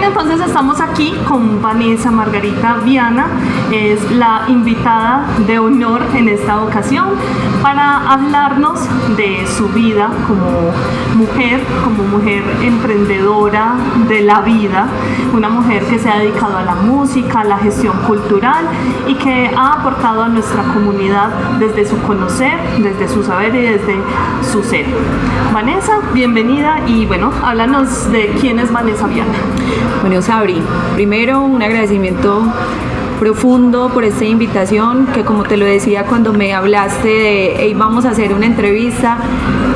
entonces estamos aquí con Vanessa Margarita Viana, es la invitada de honor en esta ocasión para hablarnos de su vida como mujer emprendedora de la vida, una mujer que se ha dedicado a la música, a la gestión cultural y que ha aportado a nuestra comunidad desde su conocer, desde su saber y desde su ser. Vanessa, bienvenida y bueno, háblanos de quién es Vanessa Viana. Bueno, Sabri, primero un agradecimiento profundo por esta invitación, que como te lo decía cuando me hablaste de hey, vamos a hacer una entrevista,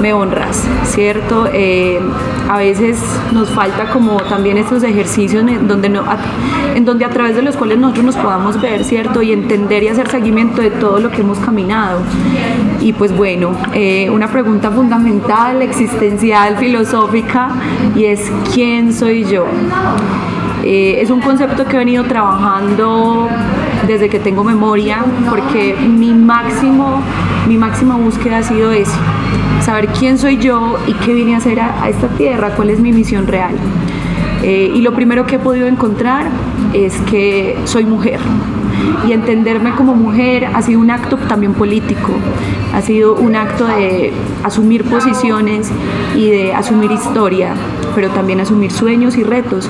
me honras, ¿cierto? A veces nos falta como también estos ejercicios en donde a través de los cuales nosotros nos podamos ver, ¿cierto? Y entender y hacer seguimiento de todo lo que hemos caminado. Y pues bueno, una pregunta fundamental, existencial, filosófica, y es ¿quién soy yo? Es un concepto que he venido trabajando desde que tengo memoria, porque mi máxima búsqueda ha sido eso, saber quién soy yo y qué vine a hacer a esta tierra, cuál es mi misión real. Y lo primero que he podido encontrar es que soy mujer. Y entenderme como mujer ha sido un acto también político, ha sido un acto de asumir posiciones y de asumir historia, pero también asumir sueños y retos.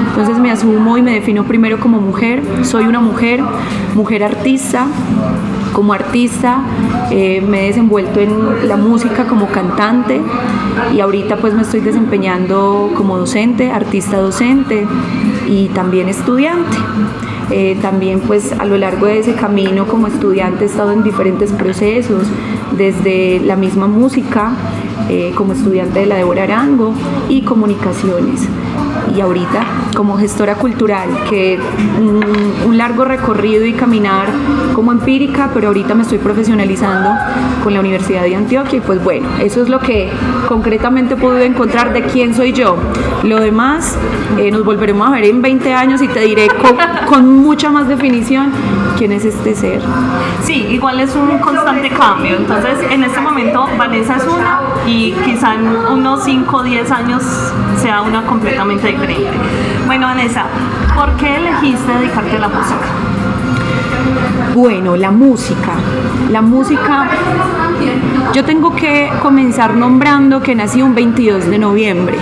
Entonces me asumo y me defino primero como mujer. Soy una mujer artista. Como artista me he desenvuelto en la música como cantante y ahorita pues me estoy desempeñando como docente, artista docente y también estudiante. También pues a lo largo de ese camino como estudiante he estado en diferentes procesos, desde la misma música, como estudiante de la Débora Arango y comunicaciones, y ahorita como gestora cultural, que un largo recorrido y caminar como empírica, pero ahorita me estoy profesionalizando con la Universidad de Antioquia y pues bueno, eso es lo que concretamente pude encontrar de quién soy yo. Lo demás nos volveremos a ver en 20 años y te diré con mucha más definición quién es este ser. Sí, igual es un constante cambio, entonces en este momento Vanessa es una y quizá en unos 5 o 10 años sea una completamente diferente. Bueno, Vanessa, ¿por qué elegiste dedicarte a la música? Bueno, la música, yo tengo que comenzar nombrando que nací un 22 de noviembre.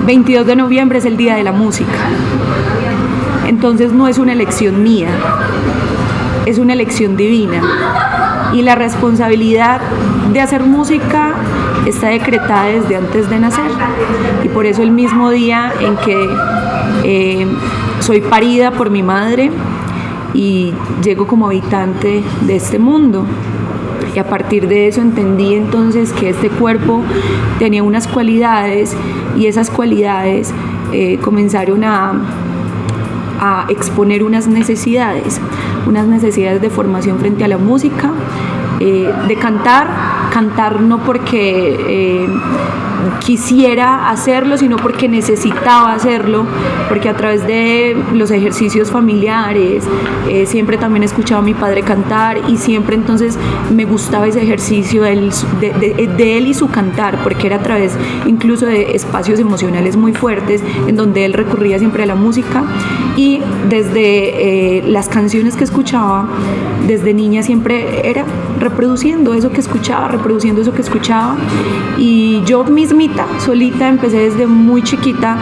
22 de noviembre es el Día de la Música. Entonces no es una elección mía, es una elección divina. Y la responsabilidad de hacer música está decretada desde antes de nacer. Y por eso el mismo día en que soy parida por mi madre y llego como habitante de este mundo. Y a partir de eso entendí entonces que este cuerpo tenía unas cualidades y esas cualidades comenzaron a exponer unas necesidades de formación frente a la música, de cantar no porque quisiera hacerlo, sino porque necesitaba hacerlo, porque a través de los ejercicios familiares siempre también escuchaba a mi padre cantar y siempre entonces me gustaba ese ejercicio de él y su cantar, porque era a través incluso de espacios emocionales muy fuertes en donde él recurría siempre a la música. Y desde las canciones que escuchaba desde niña siempre era reproduciendo eso que escuchaba, y yo mismita, solita, empecé desde muy chiquita,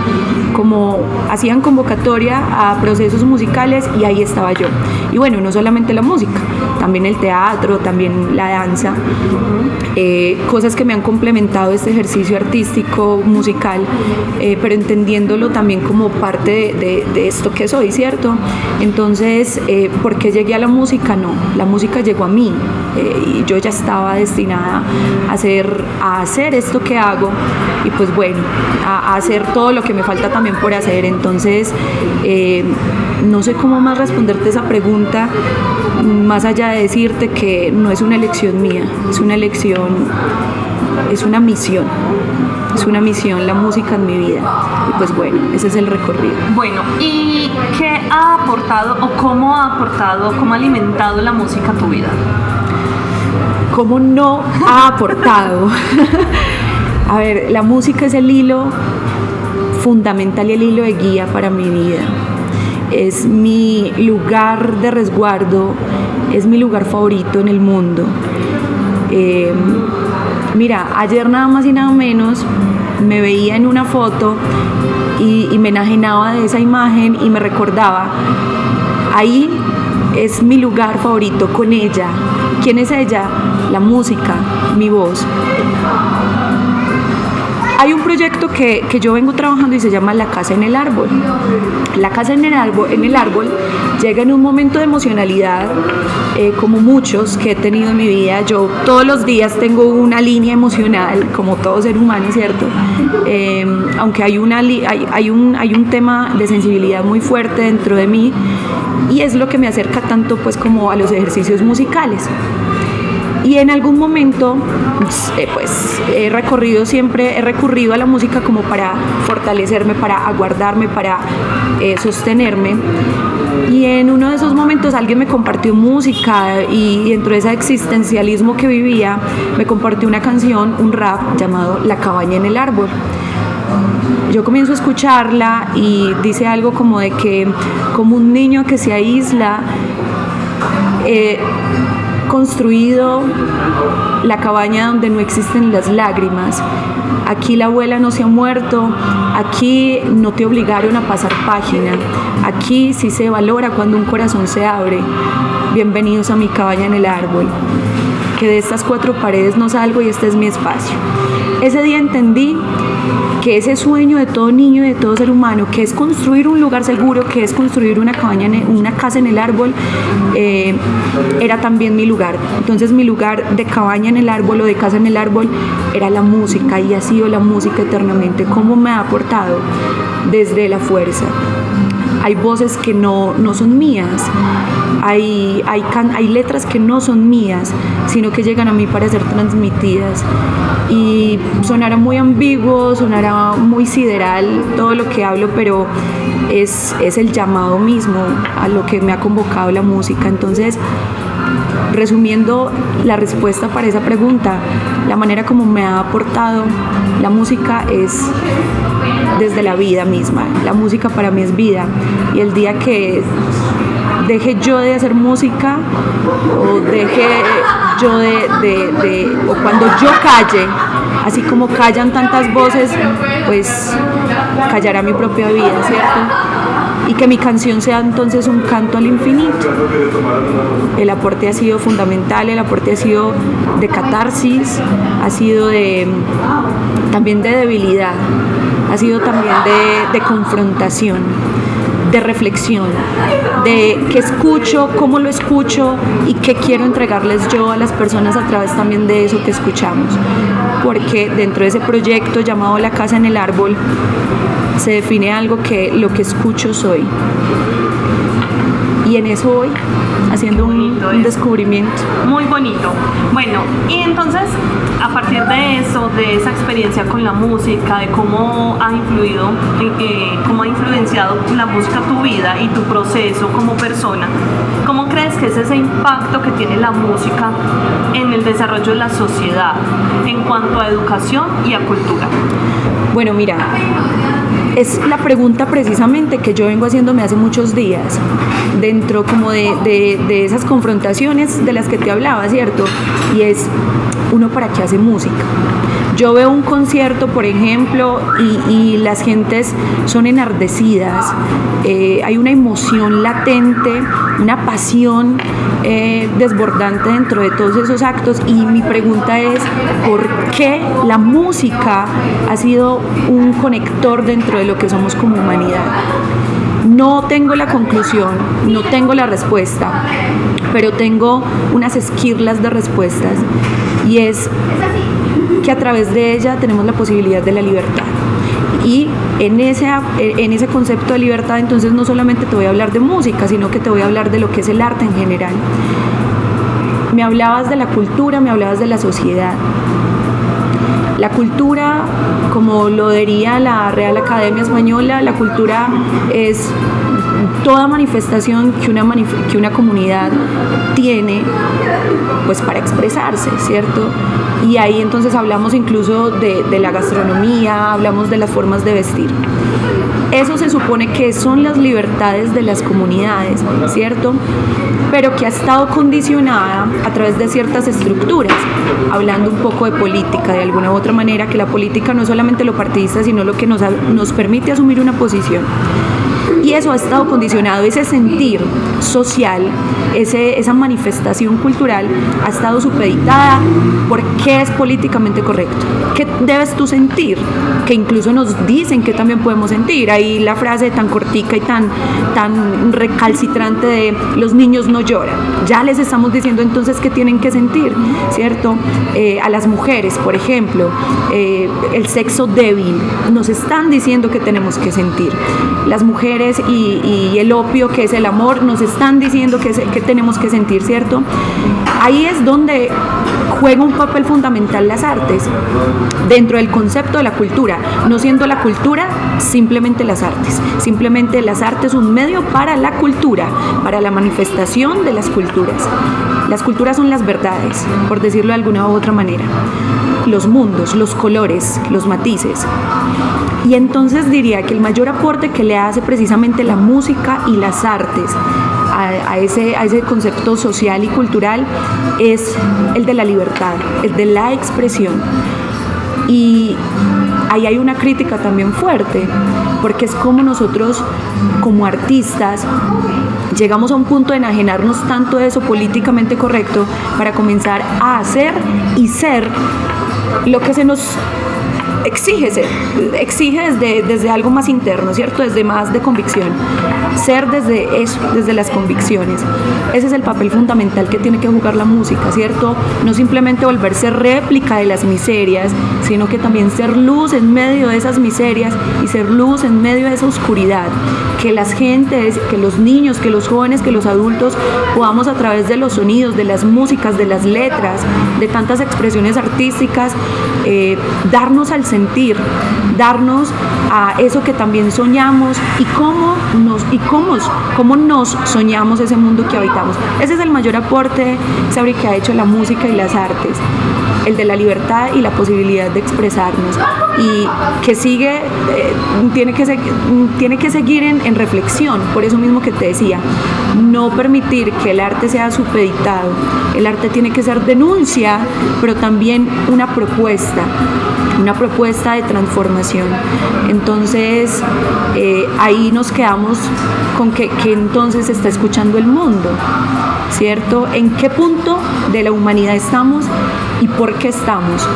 como hacían convocatoria a procesos musicales y ahí estaba yo. Y bueno, no solamente la música, también el teatro, también la danza, cosas que me han complementado este ejercicio artístico, musical, pero entendiéndolo también como parte de esto que soy, ¿cierto? Entonces, ¿por qué llegué a la música? No, la música llegó a mí y yo ya estaba destinada a hacer esto que hago y pues bueno, a hacer todo lo que me falta también por hacer. Entonces, no sé cómo más responderte esa pregunta, más allá de decirte que no es una elección mía, es una elección, es una misión la música en mi vida. Y pues bueno, ese es el recorrido. Bueno, ¿y qué ha aportado o cómo ha alimentado la música a tu vida? ¿Cómo no ha aportado? A ver, la música es el hilo fundamental y el hilo de guía para mi vida. Es mi lugar de resguardo, es mi lugar favorito en el mundo. Mira, ayer nada más y nada menos me veía en una foto y me enajenaba de esa imagen y me recordaba, ahí es mi lugar favorito con ella. ¿Quién es ella? La música, mi voz. Hay un proyecto que yo vengo trabajando y se llama La Casa en el Árbol. La Casa en el Árbol llega en un momento de emocionalidad, como muchos que he tenido en mi vida. Yo todos los días tengo una línea emocional, como todo ser humano, ¿cierto? Aunque hay un tema de sensibilidad muy fuerte dentro de mí, y es lo que me acerca tanto pues como a los ejercicios musicales. Y en algún momento he recurrido a la música como para fortalecerme, para aguardarme, para sostenerme. Y en uno de esos momentos alguien me compartió música, y dentro de ese existencialismo que vivía me compartió una canción, un rap llamado La Cabaña en el Árbol. Yo comienzo a escucharla y dice algo como de que, como un niño que se aísla, construido la cabaña donde no existen las lágrimas. Aquí la abuela no se ha muerto, aquí no te obligaron a pasar página, aquí sí se valora cuando un corazón se abre. Bienvenidos a mi cabaña en el árbol, que de estas 4 paredes no salgo y este es mi espacio. Ese día entendí que ese sueño de todo niño y de todo ser humano, que es construir un lugar seguro, que es construir una casa en el árbol, era también mi lugar. Entonces mi lugar de cabaña en el árbol o de casa en el árbol era la música, y ha sido la música eternamente. ¿Cómo me ha aportado? Desde la fuerza. Hay voces que no son mías, hay letras que no son mías, sino que llegan a mí para ser transmitidas. Y sonará muy ambiguo, sonará muy sideral todo lo que hablo, pero es el llamado mismo a lo que me ha convocado la música. Entonces, resumiendo la respuesta para esa pregunta, la manera como me ha aportado la música es desde la vida misma. La música para mí es vida, y el día que deje yo de hacer música, o deje yo o cuando yo calle, así como callan tantas voces, pues callará mi propia vida, ¿cierto? Y que mi canción sea entonces un canto al infinito. El aporte ha sido fundamental, el aporte ha sido de catarsis, ha sido también de debilidad, ha sido también de confrontación, de reflexión, de qué escucho, cómo lo escucho y qué quiero entregarles yo a las personas a través también de eso que escuchamos. Porque dentro de ese proyecto llamado La Casa en el Árbol se define algo que lo que escucho soy. Y en eso voy, haciendo un descubrimiento. Muy bonito. Bueno, y entonces, a partir de eso, de esa experiencia con la música, de cómo ha influenciado la música tu vida y tu proceso como persona, ¿cómo crees que es ese impacto que tiene la música en el desarrollo de la sociedad en cuanto a educación y a cultura? Bueno, mira, es la pregunta precisamente que yo vengo haciéndome hace muchos días, dentro como de esas confrontaciones de las que te hablaba, ¿cierto? Y es, ¿uno para qué hace música? Yo veo un concierto, por ejemplo, y las gentes son enardecidas, hay una emoción latente, una pasión desbordante dentro de todos esos actos, y mi pregunta es, ¿por qué la música ha sido un conector dentro de lo que somos como humanidad? No tengo la conclusión, no tengo la respuesta, pero tengo unas esquirlas de respuestas, y es que a través de ella tenemos la posibilidad de la libertad. Y en ese concepto de libertad, entonces no solamente te voy a hablar de música, sino que te voy a hablar de lo que es el arte en general. Me hablabas de la cultura, me hablabas de la sociedad. La cultura, como lo diría la Real Academia Española, la cultura es toda manifestación que una comunidad tiene, pues, para expresarse, ¿cierto? Y ahí entonces hablamos incluso de la gastronomía, hablamos de las formas de vestir. Eso se supone que son las libertades de las comunidades, ¿cierto? Pero que ha estado condicionada a través de ciertas estructuras, hablando un poco de política de alguna u otra manera, que la política no es solamente lo partidista, sino lo que nos permite asumir una posición. Y eso ha estado condicionado, ese sentir social, esa manifestación cultural ha estado supeditada por qué es políticamente correcto, qué debes tú sentir, que incluso nos dicen que también podemos sentir. Ahí la frase tan cortica y tan recalcitrante de los niños no lloran, ya les estamos diciendo entonces qué tienen que sentir, ¿cierto? A las mujeres, por ejemplo, el sexo débil, nos están diciendo que tenemos que sentir. Las mujeres y el opio, que es el amor, nos están diciendo que tenemos que sentir, ¿cierto? Ahí es donde juega un papel fundamental las artes, dentro del concepto de la cultura, no siendo la cultura simplemente las artes, simplemente las artes un medio para la cultura, para la manifestación de las culturas. Las culturas son las verdades, por decirlo de alguna u otra manera, los mundos, los colores, los matices. Y entonces diría que el mayor aporte que le hace precisamente la música y las artes a ese concepto social y cultural es el de la libertad, el de la expresión. Y ahí hay una crítica también fuerte, porque es como nosotros, como artistas, llegamos a un punto de enajenarnos tanto de eso políticamente correcto para comenzar a hacer y ser lo que se nos exige desde algo más interno, ¿cierto? Desde más de convicción. Ser desde eso, desde las convicciones. Ese es el papel fundamental que tiene que jugar la música, ¿cierto? No simplemente volverse réplica de las miserias, sino que también ser luz en medio de esas miserias y ser luz en medio de esa oscuridad. Que las gentes, que los niños, que los jóvenes, que los adultos podamos a través de los sonidos, de las músicas, de las letras, de tantas expresiones artísticas, darnos al sentir, darnos a eso que también soñamos y cómo nos soñamos ese mundo que habitamos. Ese es el mayor aporte, Sabri, que ha hecho la música y las artes, el de la libertad y la posibilidad de expresarnos, y que tiene que seguir en reflexión. Por eso mismo que te decía, no permitir que el arte sea supeditado. El arte tiene que ser denuncia, pero también una propuesta de transformación. Entonces ahí nos quedamos con que entonces está escuchando el mundo, ¿cierto? ¿En qué punto de la humanidad estamos y por qué estamos?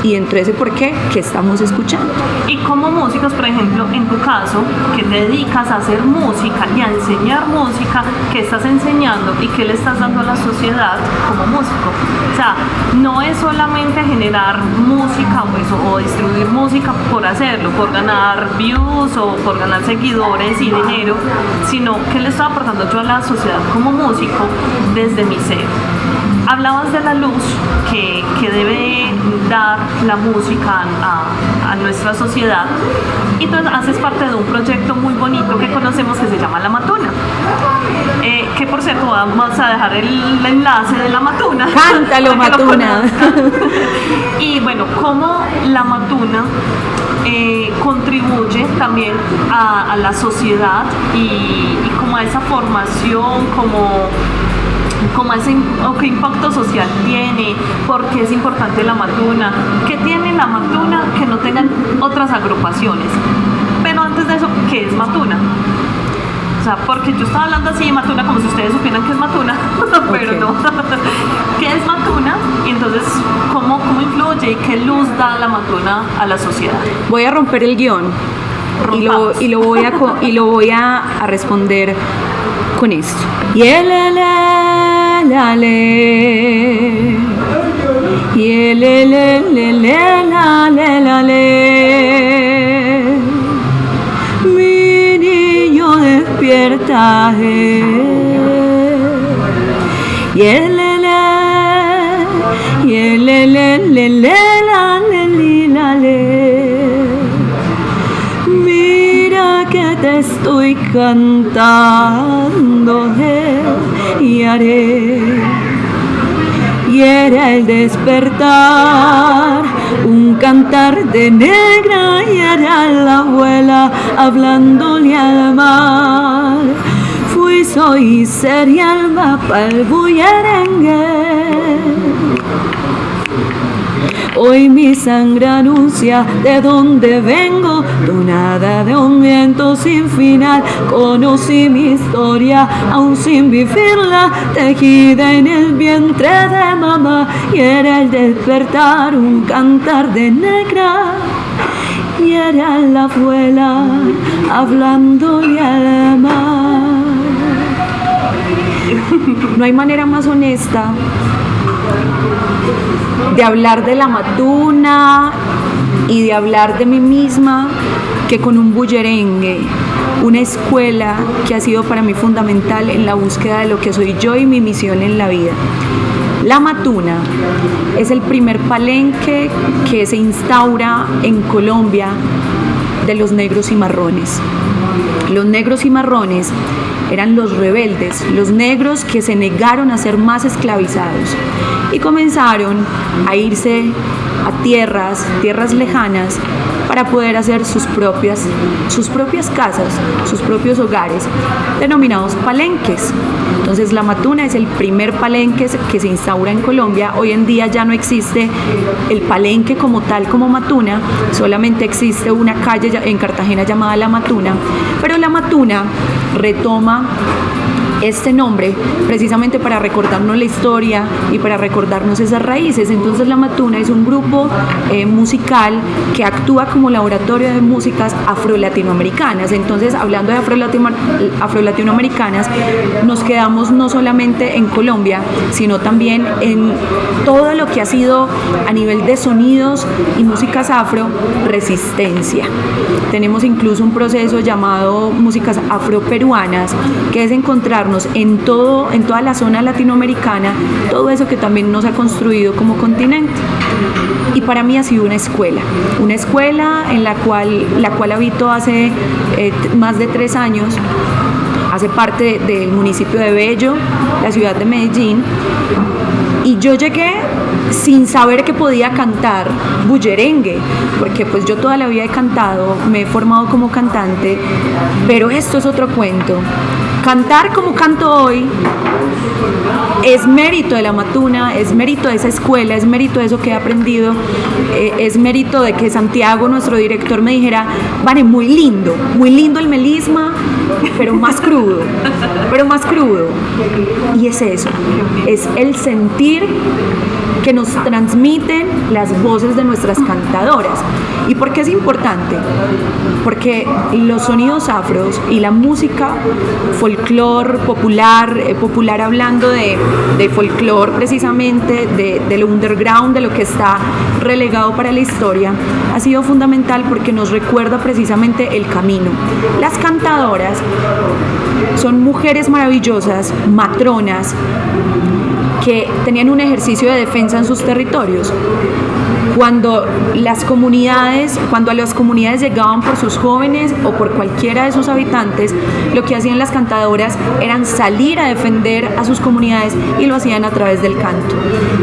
Y dentro de ese por qué, ¿qué estamos escuchando? Y como músicos, por ejemplo, en tu caso, que te dedicas a hacer música y a enseñar música, ¿qué estás enseñando y qué le estás dando a la sociedad como músico? O sea, no es solamente generar música o distribuir música por hacerlo, por ganar views o por ganar seguidores y dinero, sino qué le estoy aportando yo a la sociedad como músico desde mi ser. Hablabas de la luz que debe dar la música a nuestra sociedad, y tú haces parte de un proyecto muy bonito que conocemos que se llama La Matuna, que por cierto vamos a dejar el enlace de La Matuna. ¡Cántalo, Matuna! Y bueno, cómo La Matuna contribuye también a la sociedad y como a esa formación, qué impacto social tiene, por qué es importante la Matuna, qué tiene la Matuna que no tengan otras agrupaciones. Pero antes de eso, ¿qué es Matuna? O sea, porque yo estaba hablando así de Matuna como si ustedes supieran qué es Matuna, pero okay. No. ¿Qué es Matuna? Y entonces, ¿cómo influye y qué luz da la Matuna a la sociedad? Voy a romper el guión y lo voy a responder con esto. Mi niño despierta, mira que te estoy cantando, y era el despertar, un cantar de negra, y era la abuela hablándole al mar. Fui, soy y sería el mapa, el bullerengue. Hoy mi sangre anuncia de dónde vengo, donada de un viento sin final. Conocí mi historia, aún sin vivirla, tejida en el vientre de mamá. Y era el despertar un cantar de negra, y era la abuela hablándole al mar. No hay manera más honesta de hablar de la Matuna y de hablar de mí misma que con un bullerengue, una escuela que ha sido para mí fundamental en la búsqueda de lo que soy yo y mi misión en la vida. La Matuna es el primer palenque que se instaura en Colombia de los negros y marrones. Los negros y marrones eran los rebeldes, los negros que se negaron a ser más esclavizados y comenzaron a irse a tierras lejanas para poder hacer sus propias casas, sus propios hogares, denominados palenques. Entonces la Matuna es el primer palenque que se instaura en Colombia. Hoy en día ya no existe el palenque como tal, como Matuna, solamente existe una calle en Cartagena llamada La Matuna, pero La Matuna retoma este nombre precisamente para recordarnos la historia y para recordarnos esas raíces. Entonces la Matuna es un grupo musical que actúa como laboratorio de músicas afro-latinoamericanas. Entonces, hablando de afro-latinoamericanas, nos quedamos no solamente en Colombia, sino también en todo lo que ha sido a nivel de sonidos y músicas afro, resistencia. Tenemos incluso un proceso llamado músicas afroperuanas, que es encontrarnos en toda la zona latinoamericana, todo eso que también nos ha construido como continente. Y para mí ha sido una escuela en la cual habito hace más de 3 años. Hace parte del municipio de Bello, la ciudad de Medellín, y yo llegué sin saber que podía cantar bullerengue, porque pues yo toda la vida he cantado, me he formado como cantante, pero esto es otro cuento. Cantar como canto hoy es mérito de la Matuna, es mérito de esa escuela, es mérito de eso que he aprendido, es mérito de que Santiago, nuestro director, me dijera: Vane, muy lindo el melisma, pero más crudo. Y es eso, es el sentir que nos transmiten las voces de nuestras cantadoras. ¿Y por qué es importante? Porque los sonidos afros y la música folclor popular hablando de folclor precisamente, de lo underground, de lo que está relegado para la historia, ha sido fundamental porque nos recuerda precisamente el camino. Las cantadoras son mujeres maravillosas, matronas, que tenían un ejercicio de defensa en sus territorios. Cuando a las comunidades llegaban por sus jóvenes o por cualquiera de sus habitantes, lo que hacían las cantadoras eran salir a defender a sus comunidades, y lo hacían a través del canto.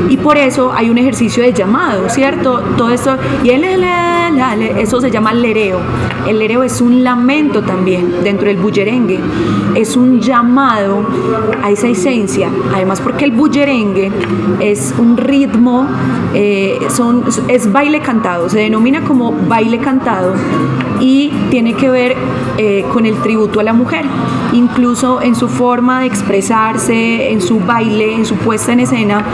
Y por eso hay un ejercicio de llamado, ¿cierto? Todo esto, y eso se llama lereo. El lereo es un lamento también dentro del bullerengue, es un llamado a esa esencia, además porque el bullerengue es un ritmo, es baile cantado, se denomina como baile cantado, y tiene que ver con el tributo a la mujer, incluso en su forma de expresarse, en su baile, en su puesta en escena,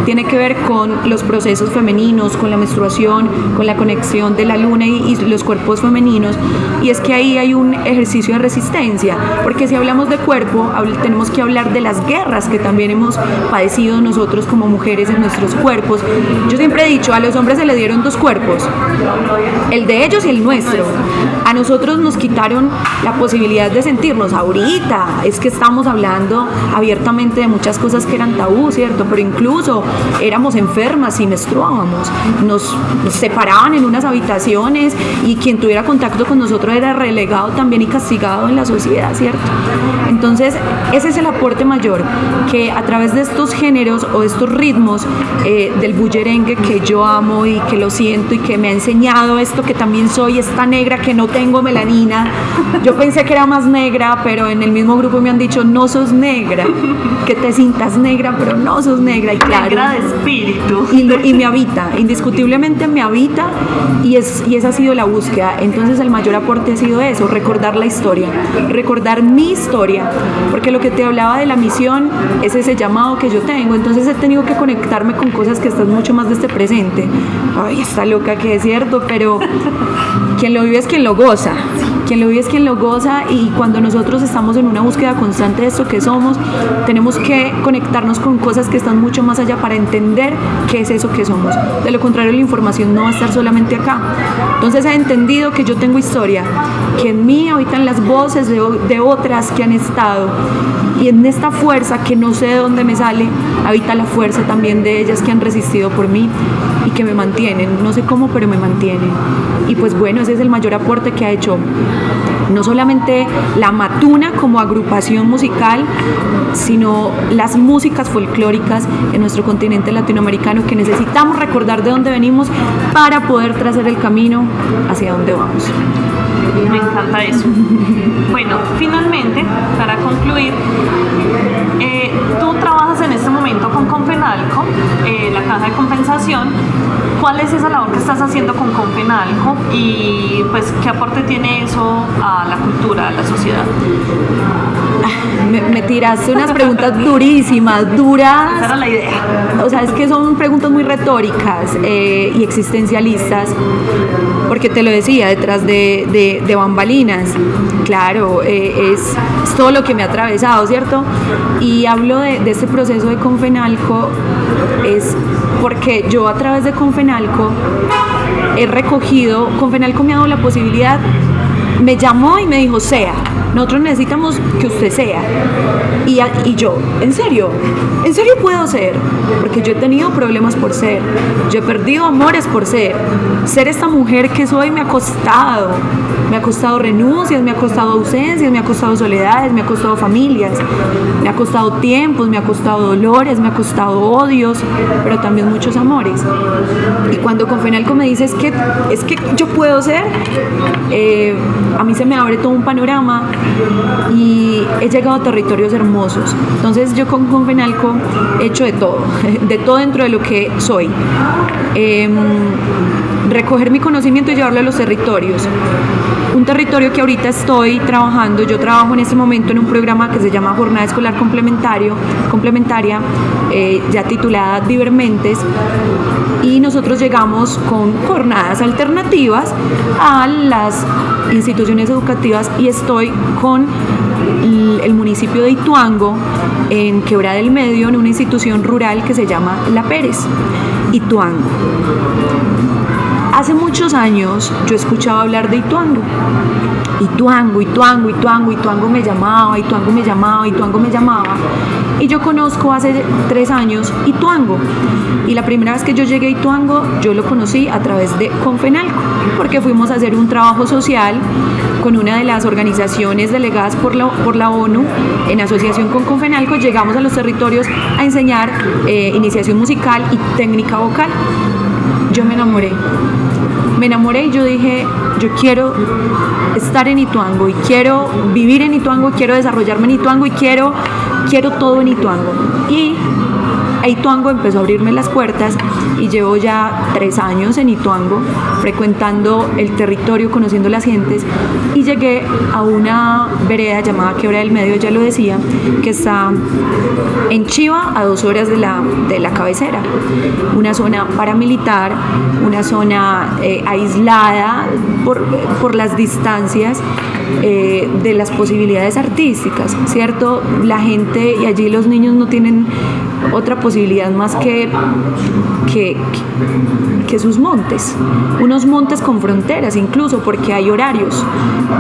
tiene que ver con los procesos femeninos, con la menstruación, con la conexión de la luna y los cuerpos femeninos. Y es que ahí hay un ejercicio de resistencia, porque si hablamos de cuerpo, tenemos que hablar de las guerras que también hemos padecido nosotros como mujeres en nuestros cuerpos. Yo siempre he dicho, a los hombres se le dieron 2 cuerpos, el de ellos y el nuestro. A nosotros nos quitaron la posibilidad de sentirnos. Ahorita es que estamos hablando abiertamente de muchas cosas que eran tabú, ¿cierto? Pero incluso éramos enfermas y menstruábamos, nos separaban en unas habitaciones y quien tuviera contacto con nosotros era relegado también y castigado en la sociedad, ¿cierto? Entonces ese es el aporte mayor, que a través de estos géneros o de estos ritmos del bullerengue, que yo amo y que lo siento y que me ha enseñado esto, que también soy esta negra que no tengo melanina. Yo pensé que era más negra, pero en el mismo grupo me han dicho no sos negra, que te sientas negra, pero no sos negra. Y claro, negra de espíritu. Y me habita, indiscutiblemente me habita, y esa ha sido la búsqueda. Entonces el mayor aporte ha sido eso, recordar la historia, recordar mi historia, porque lo que te hablaba de la misión es ese llamado que yo tengo. Entonces he tenido que conectarme con cosas que están mucho más de este presente. Ay, está loca que es cierto, pero quien lo vive es quien lo goza. Quien lo vive es quien lo goza, y cuando nosotros estamos en una búsqueda constante de esto que somos, tenemos que conectarnos con cosas que están mucho más allá para entender qué es eso que somos. De lo contrario, la información no va a estar solamente acá. Entonces he entendido que yo tengo historia, que en mí habitan las voces de otras que han estado, y en esta fuerza que no sé de dónde me sale, habita la fuerza también de ellas que han resistido por mí y que me mantienen, no sé cómo, pero me mantienen. Y pues bueno, ese es el mayor aporte que ha hecho no solamente la Matuna como agrupación musical, sino las músicas folclóricas en nuestro continente latinoamericano, que necesitamos recordar de dónde venimos para poder trazar el camino hacia dónde vamos. Me encanta eso. Bueno, finalmente, para concluir, tú trabajas en este momento con Confenalco, la caja de compensación. ¿Cuál es esa labor que estás haciendo con Confenalco y pues qué aporte tiene eso a la cultura, a la sociedad? Me tiraste unas preguntas durísimas, duras. Esa era la idea. O sea, es que son preguntas muy retóricas y existencialistas, porque te lo decía, detrás de bambalinas, claro, es todo lo que me ha atravesado, ¿cierto? Y hablo de este proceso de Confenalco, es porque yo a través de Confenalco he recogido, Confenalco me ha dado la posibilidad, me llamó y me dijo, sea, nosotros necesitamos que usted sea. Y yo, ¿en serio puedo ser? Porque yo he tenido problemas por ser, yo he perdido amores por ser esta mujer que soy. Me ha costado renuncias, me ha costado ausencias, me ha costado soledades, me ha costado familias, me ha costado tiempos, me ha costado dolores, me ha costado odios, pero también muchos amores. Y cuando Confenalco me dice, es que yo puedo ser, a mí se me abre todo un panorama y he llegado a territorios hermosos. Entonces yo con Confenalco he hecho de todo dentro de lo que soy. Recoger mi conocimiento y llevarlo a los territorios. Un territorio que ahorita estoy trabajando, yo trabajo en este momento en un programa que se llama Jornada Escolar Complementaria, ya titulada Divermentes, y nosotros llegamos con jornadas alternativas a las instituciones educativas, y estoy con el municipio de Ituango, en Quebrada del Medio, en una institución rural que se llama La Pérez, Ituango. Hace muchos años yo escuchaba hablar de Ituango. Ituango me llamaba. Y yo conozco hace 3 años Ituango. Y la primera vez que yo llegué a Ituango, yo lo conocí a través de Confenalco, porque fuimos a hacer un trabajo social con una de las organizaciones delegadas por la ONU, en asociación con Confenalco. Llegamos a los territorios a enseñar iniciación musical y técnica vocal. Yo me enamoré y yo dije, yo quiero estar en Ituango y quiero vivir en Ituango, quiero desarrollarme en Ituango y quiero todo en Ituango. Y Ituango empezó a abrirme las puertas y llevo ya 3 años en Ituango, frecuentando el territorio, conociendo las gentes, y llegué a una vereda llamada Quebrada del Medio, ya lo decía, que está en Chiva, a 2 horas de la cabecera, una zona paramilitar, una zona aislada por las distancias de las posibilidades artísticas, ¿cierto? La gente y allí los niños no tienen otra posibilidad posibilidad más que sus montes, unos montes con fronteras incluso, porque hay horarios.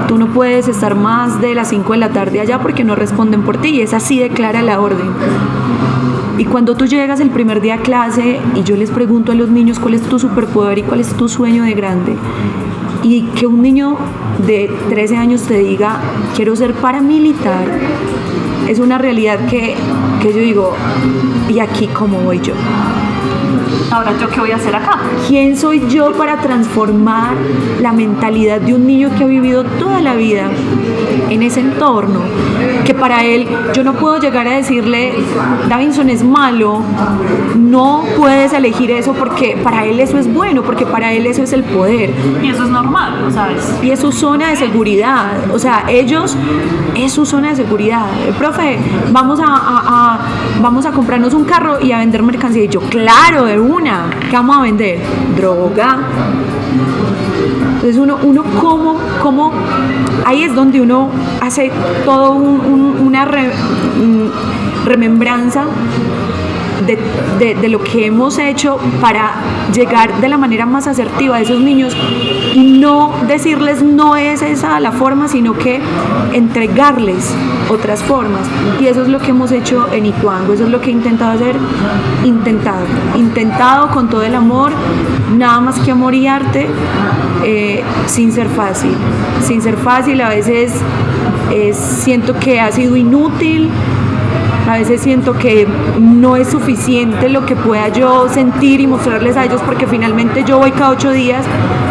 Tú no puedes estar más de las 5 de la tarde allá porque no responden por ti, y es así de clara la orden. Y cuando tú llegas el primer día a clase y yo les pregunto a los niños cuál es tu superpoder y cuál es tu sueño de grande, y que un niño de 13 años te diga quiero ser paramilitar, es una realidad que yo digo, ¿y aquí cómo voy yo? Ahora, ¿yo qué voy a hacer acá? ¿Quién soy yo para transformar la mentalidad de un niño que ha vivido toda la vida en ese entorno? Que para él, yo no puedo llegar a decirle, Davinson es malo, no puedes elegir eso porque para él eso es bueno, porque para él eso es el poder. Y eso es normal, ¿lo sabes? Y es su zona de seguridad, o sea, ellos es su zona de seguridad. El profe, vamos a comprarnos un carro y a vender mercancía. Y yo, claro, de una. ¿Qué vamos a vender? Droga. Entonces uno ¿cómo? Ahí es donde uno hace todo una remembranza de lo que hemos hecho para llegar de la manera más asertiva a esos niños y no decirles no es esa la forma, sino que entregarles otras formas. Y eso es lo que hemos hecho en Ituango, eso es lo que he intentado hacer, intentado con todo el amor, nada más que amor y arte, sin ser fácil, a veces siento que ha sido inútil. A veces siento que no es suficiente lo que pueda yo sentir y mostrarles a ellos, porque finalmente yo voy cada 8 días,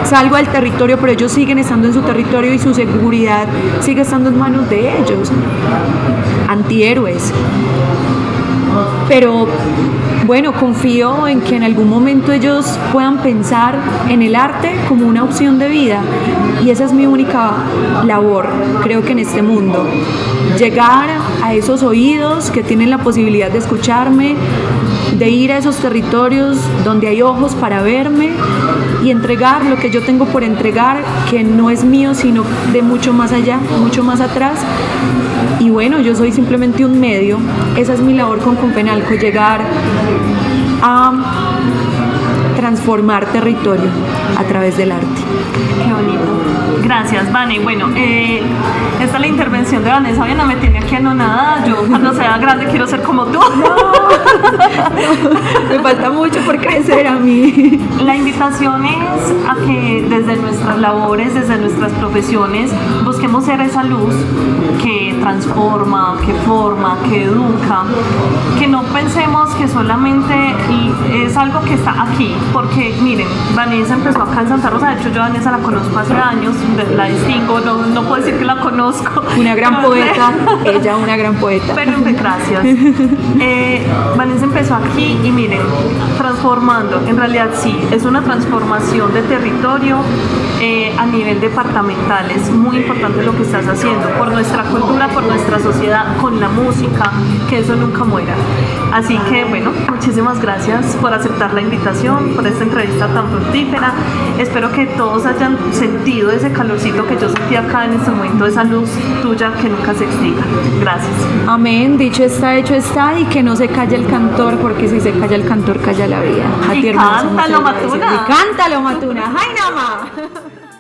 salgo al territorio, pero ellos siguen estando en su territorio y su seguridad sigue estando en manos de ellos. Antihéroes. Pero bueno, confío en que en algún momento ellos puedan pensar en el arte como una opción de vida, y esa es mi única labor, creo que en este mundo, llegar a esos oídos que tienen la posibilidad de escucharme, de ir a esos territorios donde hay ojos para verme y entregar lo que yo tengo por entregar, que no es mío, sino de mucho más allá, mucho más atrás. Y bueno, yo soy simplemente un medio, esa es mi labor con Confenalco, llegar a transformar territorio a través del arte. Qué bonito. Gracias, Vane. Bueno, esta es la intervención de Vanessa. Hoy no me tiene aquí anonadada. Yo cuando sea grande quiero ser como tú. Me falta mucho por crecer a mí. La invitación es a que desde nuestras labores, desde nuestras profesiones, busquemos ser esa luz que transforma, que forma, que educa, que no pensemos que solamente es algo que está aquí, porque miren, Vanessa empezó acá en Santa Rosa. De hecho, yo a Vanessa la conozco hace años, la distingo, no puedo decir que la conozco. Una gran poeta, ella una gran poeta. Pero gracias. Vanessa empezó aquí y miren, transformando, en realidad sí, es una transformación de territorio a nivel departamental. Es muy importante lo que estás haciendo por nuestra cultura, por nuestra sociedad, con la música, que eso nunca muera. Así que bueno, muchísimas gracias por aceptar la invitación, por esta entrevista tan fructífera. Espero que todos hayan sentido ese calorcito que yo sentí acá en este momento, esa luz tuya que nunca se extinga. Gracias. Amén, dicho está, hecho está, y que no se calle el cantor, porque si se calla el cantor, calla la vida. Y cántalo, Matuna. Y cántalo, Matuna. ¡Ay, nada más!